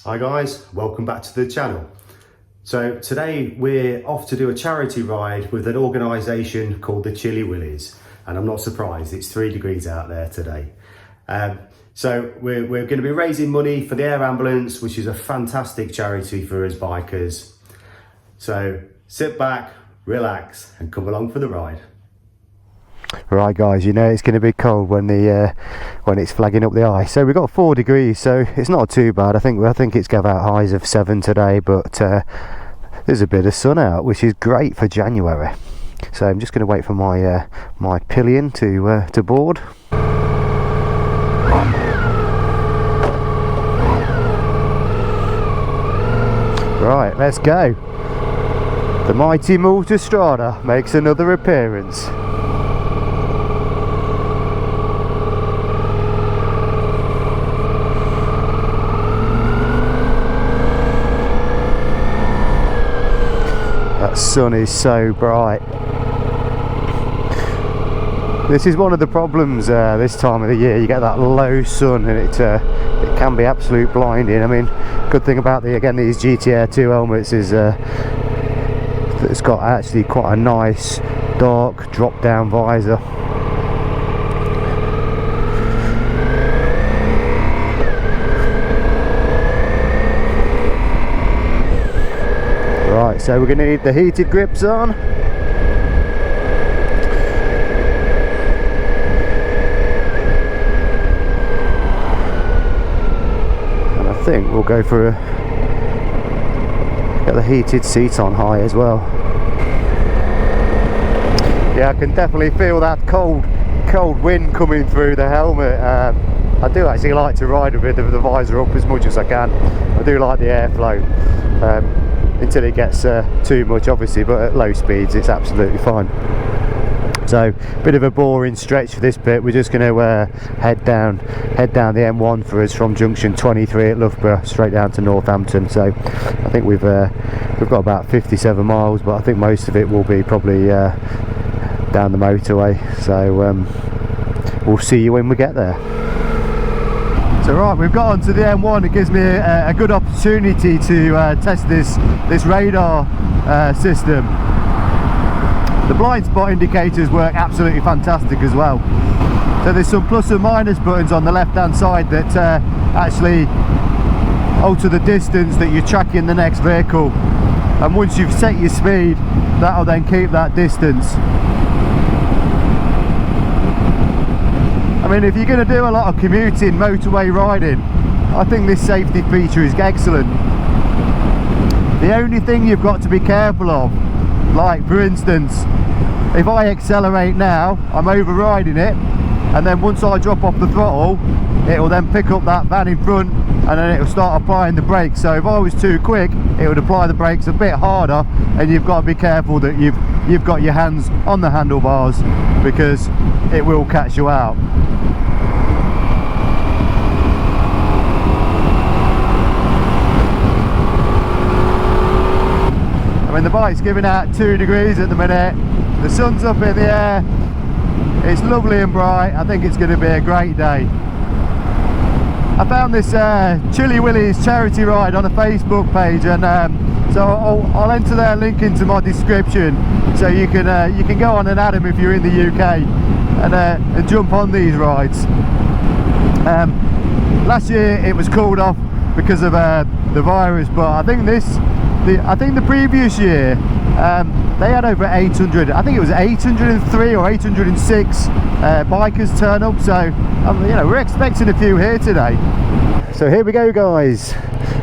Hi guys, welcome back to the channel. So today we're off to do a charity ride with an organisation called the Chilly Willies, and I'm not surprised, it's 3 degrees out there today. So we're going to be raising money for the air ambulance, which is a fantastic charity for us bikers. So sit back, relax and come along for the ride. Right guys, you know it's going to be cold when it's flagging up the ice. So we've got 4 degrees, so it's not too bad. I think it's going to have highs of 7 today, but there's a bit of sun out, which is great for January. So I'm just going to wait for my my pillion to board. Right, let's go. The mighty Multistrada makes another appearance. That sun is so bright. This is one of the problems this time of the year. You get that low sun and it can be absolute blinding. I mean, good thing about these GTR 2 helmets is that it's got actually quite a nice dark drop down visor. Right, so we're going to need the heated grips on. And I think we'll go for get the heated seat on high as well. Yeah, I can definitely feel that cold wind coming through the helmet. I do actually like to ride with the visor up as much as I can. I do like the airflow. Until it gets too much obviously, but at low speeds it's absolutely fine. So bit of a boring stretch for this bit. We're just going to head down the M1 for us from junction 23 at Loughborough straight down to Northampton. So I think we've got about 57 miles, but I think most of it will be probably down the motorway. So we'll see you when we get there. So right, we've got onto the M1. It gives me a good opportunity to test this radar system. The blind spot indicators work absolutely fantastic as well. So there's some plus and minus buttons on the left hand side that actually alter the distance that you're tracking the next vehicle. And once you've set your speed, that'll then keep that distance. I mean, if you're going to do a lot of commuting, motorway riding, I think this safety feature is excellent. The only thing you've got to be careful of, like for instance, if I accelerate now, I'm overriding it, and then once I drop off the throttle, it will then pick up that van in front and then it will start applying the brakes. So if I was too quick, it would apply the brakes a bit harder, and you've got to be careful that you've got your hands on the handlebars, because it will catch you out. I mean, the bike's giving out 2 degrees at the minute. The sun's up in the air. It's lovely and bright. I think it's going to be a great day. I found this Chilly Willies charity ride on a Facebook page, and so I'll enter their link into my description, so you can go on and add them if you're in the UK and jump on these rides. Last year it was called off because of the virus, but I think the previous year they had over 800, I think it was 803 or 806 bikers turn up, so you know, we're expecting a few here today. So here we go guys,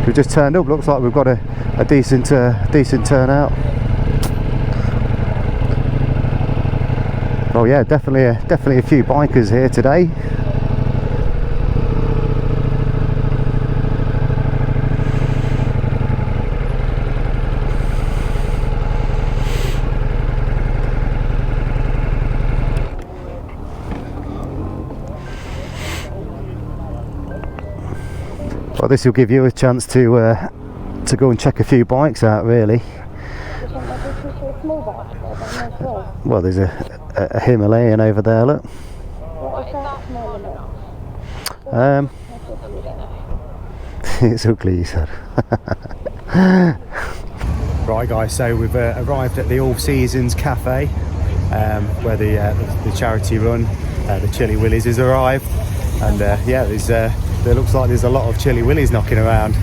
we've just turned up. Looks like we've got a decent turnout. Oh yeah, definitely a few bikers here today. Well, this will give you a chance to go and check a few bikes out, really. Well, there's a Himalayan over there, look. What is that small enough? It's ugly, he said. Right guys, so we've arrived at the All Seasons Cafe, where the charity run, the Chilly Willies, has arrived. And yeah, there looks like there's a lot of Chilly Willies knocking around.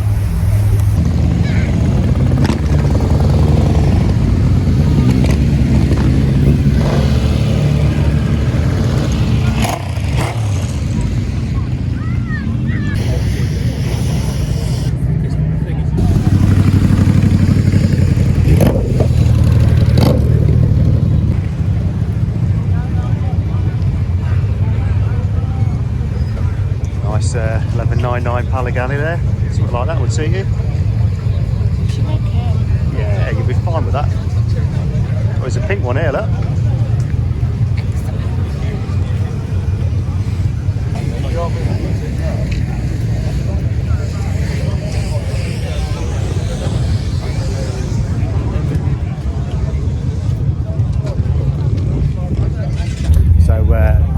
Nice 11.99 Palagali there. Something like that would suit you. Yeah, you'll be fine with that. Oh, there's a pink one here, look.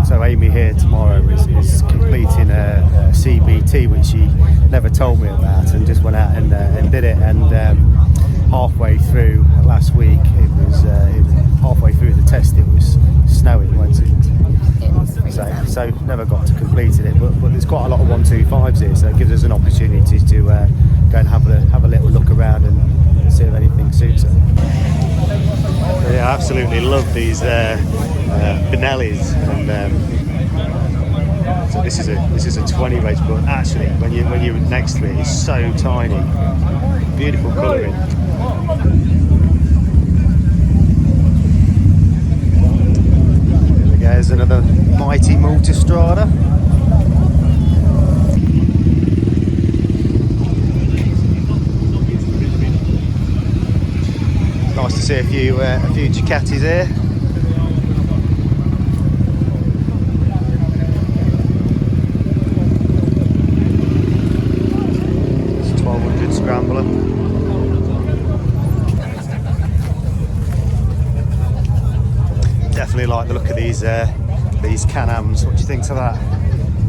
So Amy here tomorrow is completing a CBT, which she never told me about, and just went out and did it. And halfway through last week, it was halfway through the test, it was snowing, wasn't it? It was freezing. So never got to completing it, but there's quite a lot of 125s here, so it gives us an opportunity to go and have a little look around and see if anything suits her. Yeah, I absolutely love these Benellis, and so this is a 20 race, but actually when you're next to it, it's so tiny, beautiful colouring. There we go, there's another mighty Multistrada. Nice to see a few Ducatis here. It's 1200 Scrambler. Definitely like the look of these Can-Ams. What do you think to that?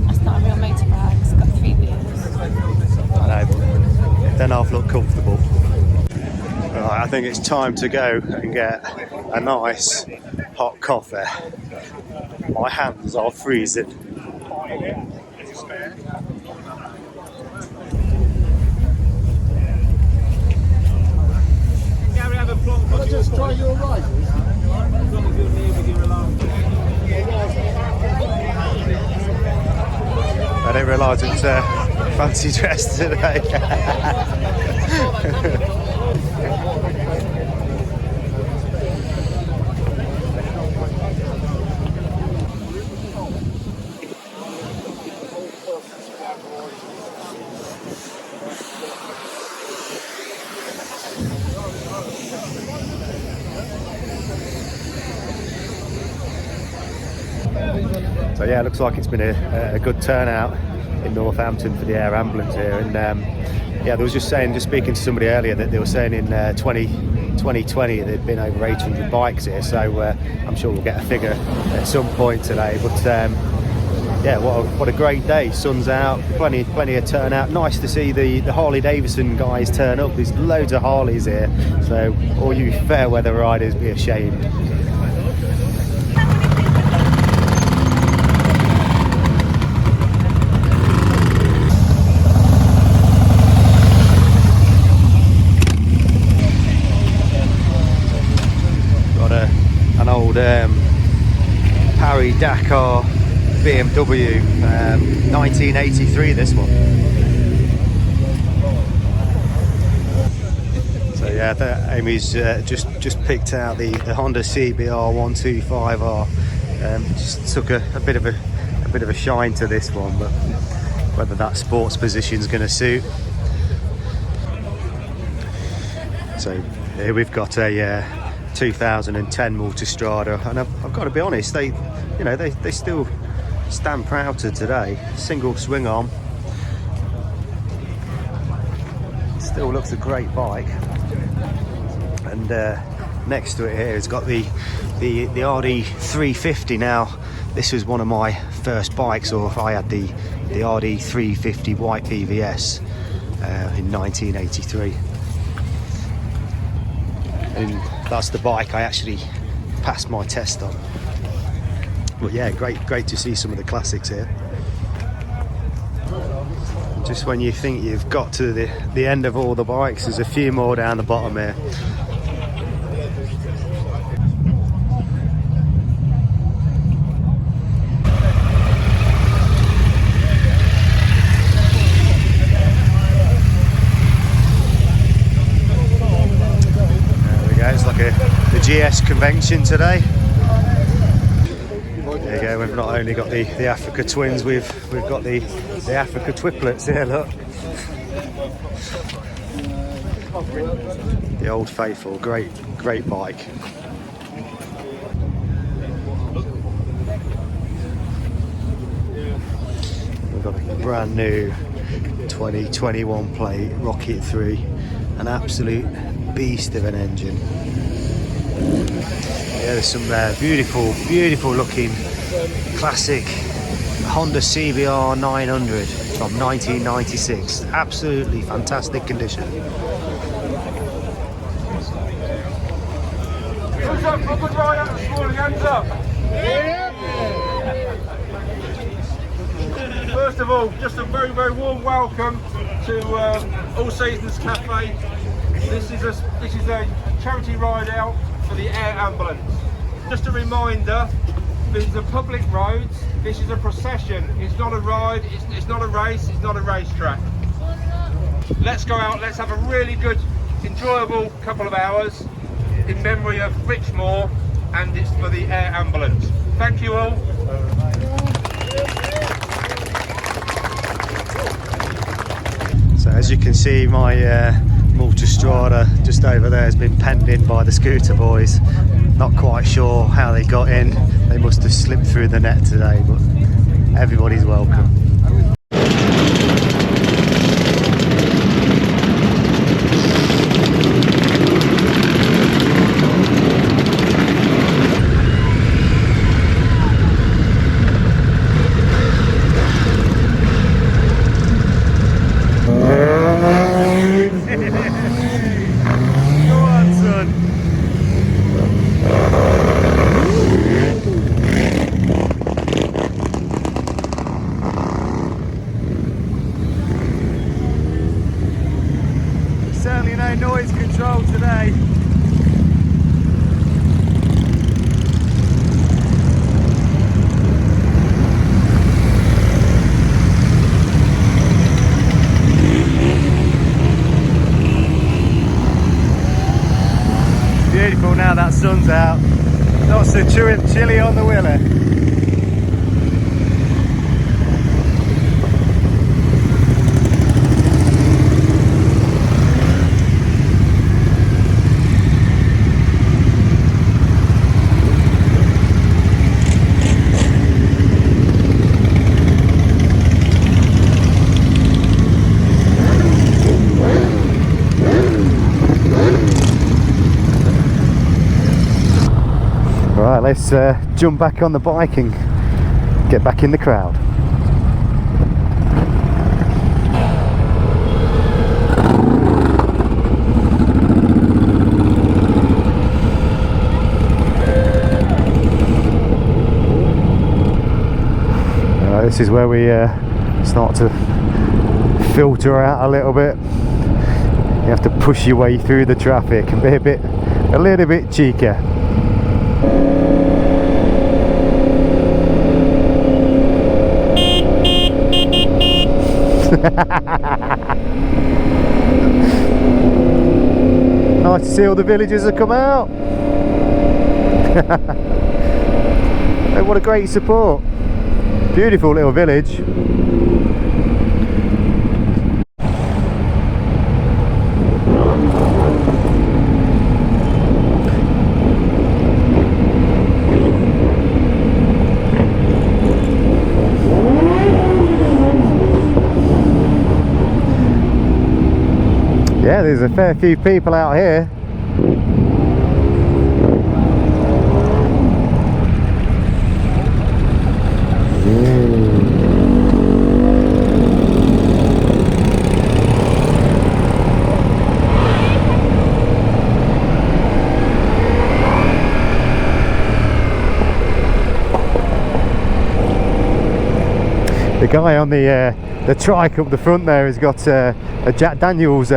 That's not a real motorbike, it's got 3 wheels. I know, but don't half look comfortable. Right, I think it's time to go and get a nice hot coffee. My hands are freezing. I'll just try your rifles. I didn't realise it's fancy dress today. So yeah, it looks like it's been a good turnout in Northampton for the air ambulance here, and yeah, they was just speaking to somebody earlier that they were saying in 2020 there'd been over 800 bikes here, so I'm sure we'll get a figure at some point today. But yeah, what a great day. Sun's out, plenty of turnout. Nice to see the Harley Davidson guys turn up. There's loads of Harleys here, so all you fair weather riders be ashamed. An old Paris Dakar BMW, 1983 this one. So yeah, Amy's just picked out the Honda CBR 125R. Just took a bit of a shine to this one, but whether that sports position is going to suit. So here we've got a 2010 Multistrada, and I've got to be honest, they still stand proud to today. Single swing arm, still looks a great bike. And next to it here, it's got the RD 350. Now, this was one of my first bikes, or if I had the RD 350 white PVS. in 1983. And that's the bike I actually passed my test on. But yeah, great to see some of the classics here. Just when you think you've got to the end of all the bikes, there's a few more down the bottom here. There we go, it's like the GS convention today. There you go, we've not only got the Africa twins, we've got the Africa triplets here, look. The Old Faithful, great bike. We've got a brand new 2021 plate Rocket 3, an absolute beast of an engine. Yeah, there's some beautiful looking classic Honda CBR 900 from 1996. Absolutely fantastic condition. Who's up? I've got right up this morning, hands up. First of all, just a very warm welcome to All Seasons Cafe. This is a charity ride out for the air ambulance. Just a reminder, this is a public road, this is a procession, it's not a ride, it's not a race, it's not a racetrack. Let's go out, let's have a really good, enjoyable couple of hours in memory of Richmore, and it's for the air ambulance. Thank you all. So as you can see, my Multistrada just over there has been penned in by the scooter boys. Not quite sure how they got in. They must have slipped through the net today, but everybody's welcome. Go on, son. Certainly no noise control today. Beautiful now that sun's out. Not so chilly on the willy. Right, let's jump back on the bike and get back in the crowd. This is where we start to filter out a little bit. You have to push your way through the traffic and be a little bit cheeky. Nice to see all the villagers have come out. Hey, what a great support. Beautiful little village. Yeah, there's a fair few people out here. guy on the trike up the front there has got a Jack Daniels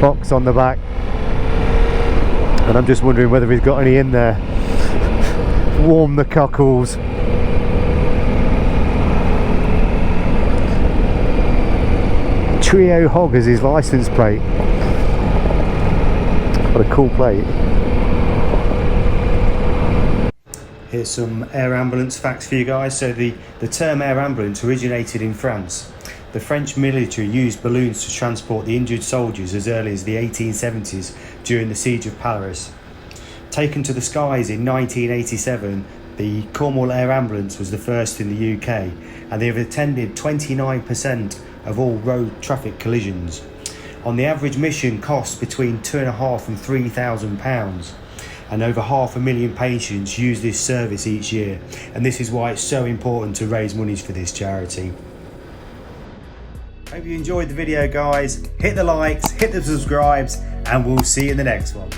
box on the back, and I'm just wondering whether he's got any in there. Warm the cockles. Trio Hog is his license plate. What a cool plate. Here's some air ambulance facts for you guys. So the term air ambulance originated in France. The French military used balloons to transport the injured soldiers as early as the 1870s during the siege of Paris. Taken to the skies in 1987, the Cornwall Air Ambulance was the first in the UK, and they have attended 29% of all road traffic collisions. On the average mission costs between £2,500 and £3,000, and over 500,000 patients use this service each year, and this is why it's so important to raise money for this charity. Hope you enjoyed the video, guys. Hit the likes, hit the subscribes, and we'll see you in the next one.